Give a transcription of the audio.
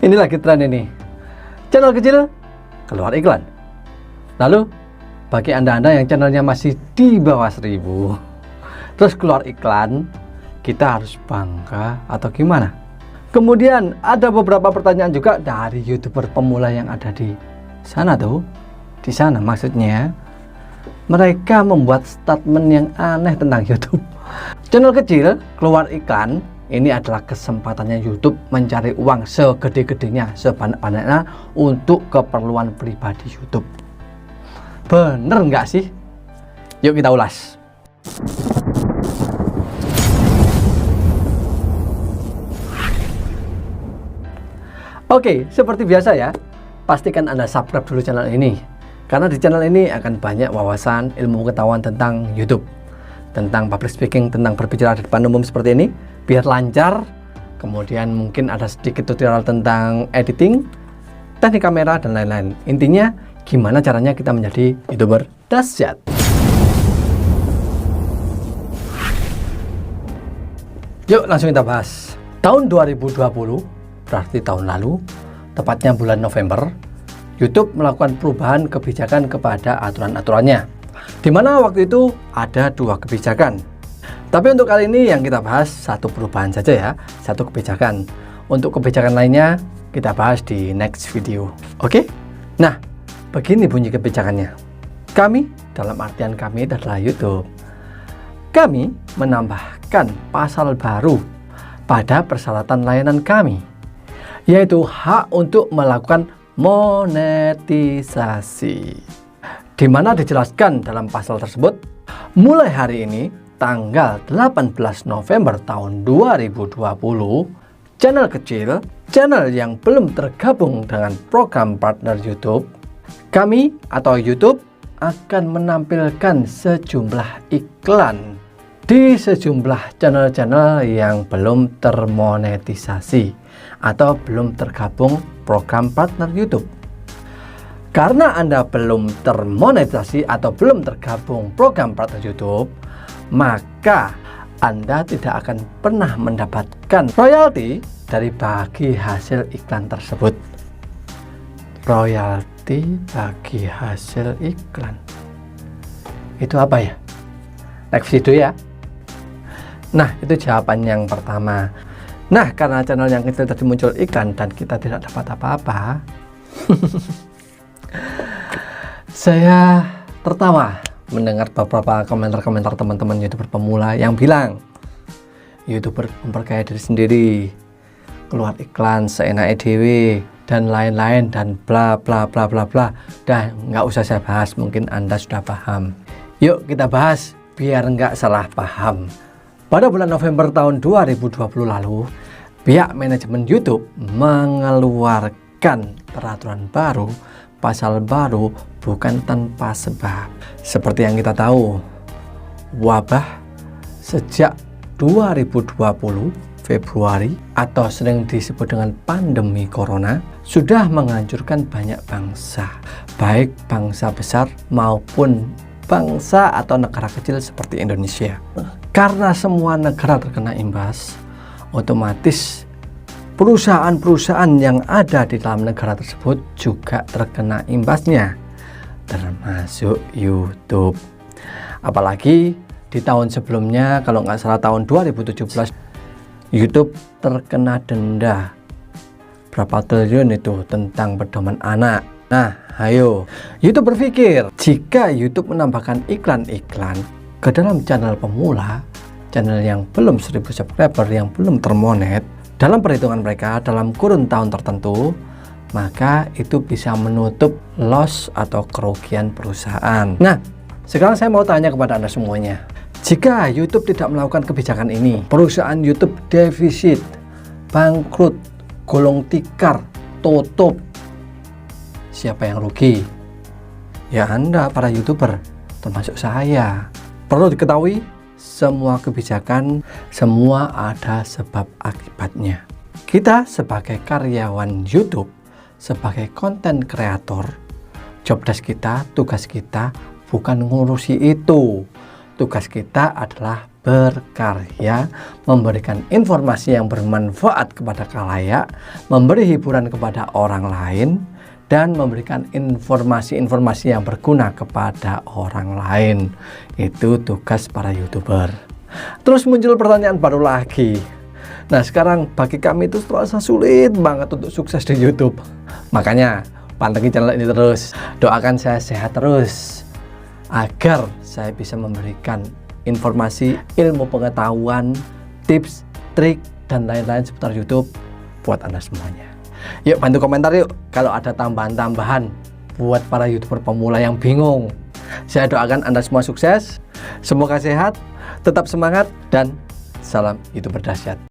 Ini lagi tren ini. Channel kecil keluar iklan. Lalu bagi anda-anda yang channelnya masih di bawah 1000 terus keluar iklan, kita harus bangga atau gimana? Kemudian ada beberapa pertanyaan juga dari YouTuber pemula yang ada di sana tuh. Di sana maksudnya mereka membuat statement yang aneh tentang YouTube. Channel kecil keluar iklan, ini adalah kesempatannya YouTube mencari uang segede-gedenya, sebanyak-banyaknya untuk keperluan pribadi YouTube. Bener nggak sih? Yuk kita ulas. Oke, seperti biasa ya, pastikan Anda subscribe dulu channel ini. Karena di channel ini akan banyak wawasan, ilmu pengetahuan tentang YouTube, tentang public speaking, tentang berbicara di depan umum seperti ini, biar lancar. Kemudian mungkin ada sedikit tutorial tentang editing, teknik kamera, dan lain-lain. Intinya, gimana caranya kita menjadi YouTuber dahsyat. Yuk langsung kita bahas. Tahun 2020, berarti tahun lalu, tepatnya bulan November, YouTube melakukan perubahan kebijakan kepada aturan-aturannya, di mana waktu itu ada 2 kebijakan. Tapi untuk kali ini yang kita bahas satu perubahan saja ya, satu kebijakan. Untuk kebijakan lainnya kita bahas di next video. Oke? Nah, begini bunyi kebijakannya. Kami, dalam artian kami adalah YouTube, kami menambahkan pasal baru pada persyaratan layanan kami, yaitu hak untuk melakukan monetisasi, di mana dijelaskan dalam pasal tersebut, mulai hari ini tanggal 18 November tahun 2020, channel kecil, channel yang belum tergabung dengan program partner YouTube, kami atau YouTube akan menampilkan sejumlah iklan di sejumlah channel-channel yang belum termonetisasi atau belum tergabung program partner YouTube. Karena Anda belum termonetisasi atau belum tergabung program partner YouTube, maka Anda tidak akan pernah mendapatkan royalti dari bagi hasil iklan tersebut. Royalti bagi hasil iklan itu apa ya? Next video ya. Nah, itu jawaban yang pertama. Nah, karena channel yang kecil tadi muncul iklan dan kita tidak dapat apa-apa, saya tertawa mendengar beberapa komentar-komentar teman-teman YouTuber pemula yang bilang, YouTuber memperkaya diri sendiri, keluar iklan seenaknya dewe, dan lain-lain, dan bla bla bla bla bla. Dan nggak usah saya bahas, mungkin Anda sudah paham. Yuk kita bahas biar nggak salah paham. Pada bulan November tahun 2020 lalu, pihak manajemen YouTube mengeluarkan peraturan baru, pasal baru bukan tanpa sebab. Seperti yang kita tahu, wabah sejak 2020 Februari atau sering disebut dengan pandemi corona sudah menghancurkan banyak bangsa, baik bangsa besar maupun bangsa atau negara kecil seperti Indonesia. Karena semua negara terkena imbas, otomatis perusahaan-perusahaan yang ada di dalam negara tersebut juga terkena imbasnya, termasuk YouTube. Apalagi di tahun sebelumnya, kalau nggak salah tahun 2017, YouTube terkena denda berapa triliun itu tentang pedoman anak. Nah, ayo, YouTube berpikir jika YouTube menambahkan iklan-iklan ke dalam channel pemula, channel yang belum 1000 subscriber, yang belum termonet, dalam perhitungan mereka dalam kurun tahun tertentu, maka itu bisa menutup loss atau kerugian perusahaan. Nah, sekarang saya mau tanya kepada Anda semuanya, jika YouTube tidak melakukan kebijakan ini, perusahaan YouTube defisit, bangkrut, gulung tikar, tutup, siapa yang rugi? Ya Anda, para YouTuber, termasuk saya. Perlu diketahui, semua kebijakan, semua ada sebab akibatnya. Kita sebagai karyawan YouTube, sebagai konten kreator, job desk kita, tugas kita bukan ngurusi itu. tugas kita adalah berkarya, memberikan informasi yang bermanfaat kepada khalayak, memberi hiburan kepada orang lain, dan memberikan informasi-informasi yang berguna kepada orang lain. Itu tugas para YouTuber. Terus muncul pertanyaan baru lagi. Nah, sekarang bagi kami itu terasa sulit banget untuk sukses di YouTube. Makanya pantengin channel ini terus, doakan saya sehat terus agar saya bisa memberikan informasi, ilmu pengetahuan, tips, trik, dan lain-lain seputar YouTube buat Anda semuanya. Yuk bantu komentar yuk kalau ada tambahan-tambahan buat para YouTuber pemula yang bingung. Saya doakan Anda semua sukses, semoga sehat, tetap semangat, dan salam YouTuber dahsyat.